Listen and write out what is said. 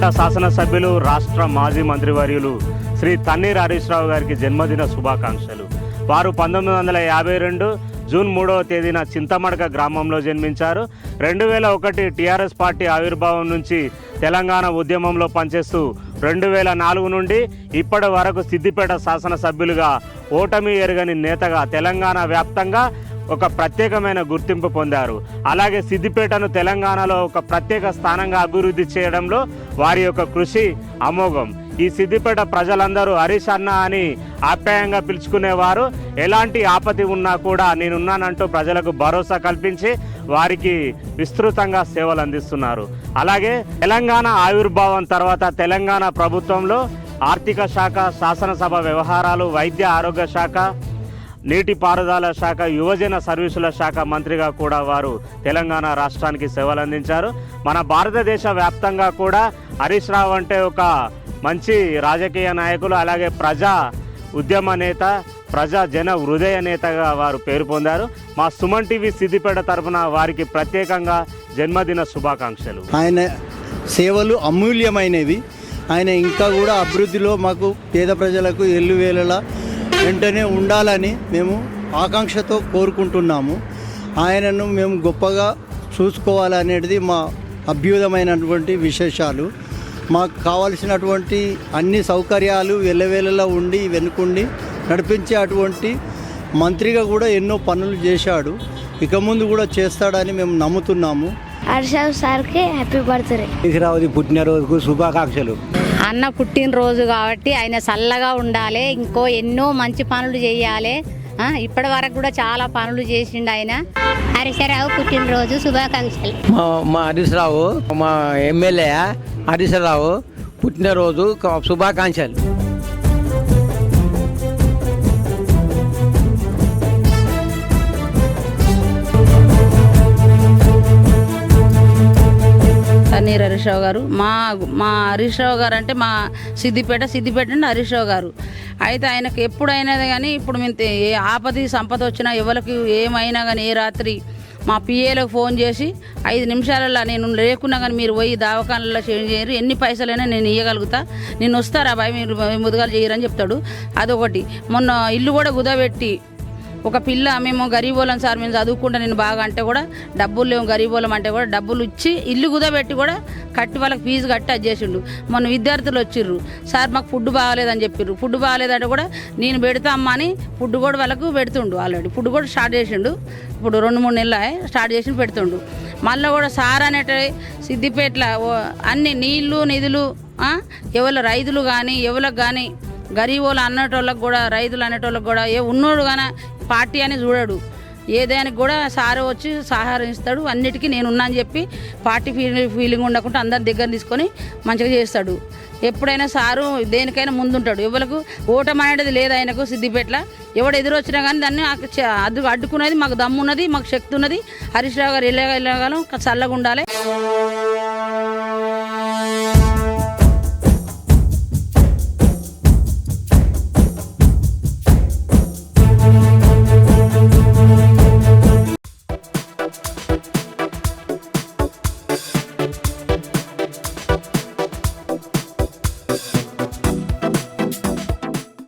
సిద్దిపేట శాసనసభ్యులు రాష్ట్ర మాజీ మంత్రివర్యులు శ్రీ తన్నీర్ హరీష్ రావు గారికి జన్మదిన శుభాకాంక్షలు. వారు 1952 జూన్ 3వ తేదీన చింతమడక గ్రామంలో జన్మించారు. 2001 టీఆర్ఎస్ పార్టీ ఆవిర్భావం నుంచి తెలంగాణ ఉద్యమంలో పనిచేస్తూ 2004 నుండి ఇప్పటి వరకు సిద్దిపేట శాసనసభ్యులుగా ఓటమి ఎరుగని నేతగా తెలంగాణ వ్యాప్తంగా ఒక ప్రత్యేకమైన గుర్తింపు పొందారు. అలాగే సిద్దిపేటను తెలంగాణలో ఒక ప్రత్యేక స్థానంగా అభివృద్ధి చేయడంలో వారి యొక్క కృషి అమోఘం. ఈ సిద్దిపేట ప్రజలందరూ హరీష్ అన్న అని ఆప్యాయంగా పిలుచుకునేవారు. ఎలాంటి ఆపత్తి ఉన్నా కూడా నేనున్నానంటూ ప్రజలకు భరోసా కల్పించి వారికి విస్తృతంగా సేవలు అందిస్తున్నారు. అలాగే తెలంగాణ ఆవిర్భావం తర్వాత తెలంగాణ ప్రభుత్వంలో ఆర్థిక శాఖ, శాసనసభ వ్యవహారాలు, వైద్య ఆరోగ్య శాఖ, నీటిపారుదల శాఖ, యువజన సర్వీసుల శాఖ మంత్రిగా కూడా వారు తెలంగాణ రాష్ట్రానికి సేవలు అందించారు. మన భారతదేశ వ్యాప్తంగా కూడా హరీష్ రావు అంటే ఒక మంచి రాజకీయ నాయకులు, అలాగే ప్రజా ఉద్యమ నేత, ప్రజా జన హృదయ నేతగా వారు పేరు పొందారు. మా సుమన్ టీవీ సిద్దిపేట తరఫున వారికి ప్రత్యేకంగా జన్మదిన శుభాకాంక్షలు. ఆయన సేవలు అమూల్యమైనవి. ఆయన ఇంకా కూడా అభివృద్ధిలో మాకు పేద ప్రజలకు ఎల్లువేళలా వెంటనే ఉండాలని మేము ఆకాంక్షతో కోరుకుంటున్నాము. ఆయనను మేము గొప్పగా చూసుకోవాలనేది మా అభ్యుదమైనటువంటి విశేషాలు. మాకు కావలసినటువంటి అన్ని సౌకర్యాలు ఎల్లవేళలా ఉండి వెనుకుండి నడిపించే అటువంటి మంత్రిగా కూడా ఎన్నో పనులు చేశాడు. ఇక ముందు కూడా చేస్తాడని మేము నమ్ముతున్నాము. హరీష్ సార్కి హ్యాపీ బర్త్డే. హరీష్ రావుది పుట్టినరోజుకు శుభాకాంక్షలు. అన్న పుట్టినరోజు కాబట్టి ఆయన చల్లగా ఉండాలి, ఇంకో ఎన్నో మంచి పనులు చేయాలి. ఇప్పటి వరకు కూడా చాలా పనులు చేసిండు ఆయన. హరీష్ రావు పుట్టినరోజు శుభాకాంక్షలు. మా హరీష్ రావు, మా ఎమ్మెల్యే హరీష్ రావు పుట్టినరోజు శుభాకాంక్షలు. తన్నీర్ హరీష్ రావు గారు మా హరీష్ రావు గారు అంటే మా సిద్దిపేట అంటే హరీష్ రావు గారు. అయితే ఆయనకు ఎప్పుడైనా కానీ ఇప్పుడు మేము ఏ ఆపద సంపద వచ్చినా ఎవరికి ఏమైనా కానీ ఏ రాత్రి మా పిఏలకు ఫోన్ చేసి 5 నిమిషాలలో నేను లేకున్నా కానీ మీరు పోయి దవాఖానలో చేంజ్ చేయరు, ఎన్ని పైసలైనా నేను ఇవ్వగలుగుతా, నేను వస్తారా బాయ్ మీరు ముదుగాలు చేయరని చెప్తాడు. అదొకటి. మొన్న ఇల్లు కూడా కుదబెట్టి ఒక పిల్ల మేము గరీబోళ్ళం సార్ మేము చదువుకుంటా నేను బాగా అంటే కూడా డబ్బులు లేవు గరీబోళ్ళం అంటే కూడా డబ్బులు ఇచ్చి ఇల్లు కుదబెట్టి కూడా కట్టి వాళ్ళకి ఫీజు కట్టి అది చేసిండు. మొన్న విద్యార్థులు వచ్చిర్రు, సార్ మాకు ఫుడ్ బాగాలేదని చెప్పిర్రు. ఫుడ్ బాగాలేదంటే కూడా నేను పెడతా అమ్మా అని ఫుడ్ కూడా వాళ్ళకు పెడుతుండు. ఆల్రెడీ ఫుడ్ కూడా స్టార్ట్ చేసిండు. ఇప్పుడు 2-3 నెలలు స్టార్ట్ చేసి పెడుతుండు. మళ్ళీ కూడా సార్ అనేట సిద్దిపేటలో అన్ని నీళ్లు నిధులు ఎవరు రైతులు కానీ ఎవరికి కానీ గరీబోళ్ళు అనేటోళ్ళకి కూడా రైతులు అనేటోళ్ళకి కూడా ఉన్నోడు కానీ పార్టీ అని చూడడు. ఏదానికి కూడా సారు వచ్చి సహకరిస్తాడు. అన్నిటికీ నేనున్నా అని చెప్పి పార్టీ ఫీలింగ్ ఉండకుండా అందరి దగ్గర తీసుకొని మంచిగా చేస్తాడు. ఎప్పుడైనా సారు దేనికైనా ముందుంటాడు. ఎవరికి ఓటమి అనేది లేదు ఆయనకు. సిద్దిపేటలో ఎవడు ఎదురు వచ్చినా కానీ దాన్ని అడ్డుకునేది మాకు దమ్ము ఉన్నది, మాకు శక్తి ఉన్నది. హరీష్ రావు గారు ఎలాగలం చల్లగా ఉండాలి.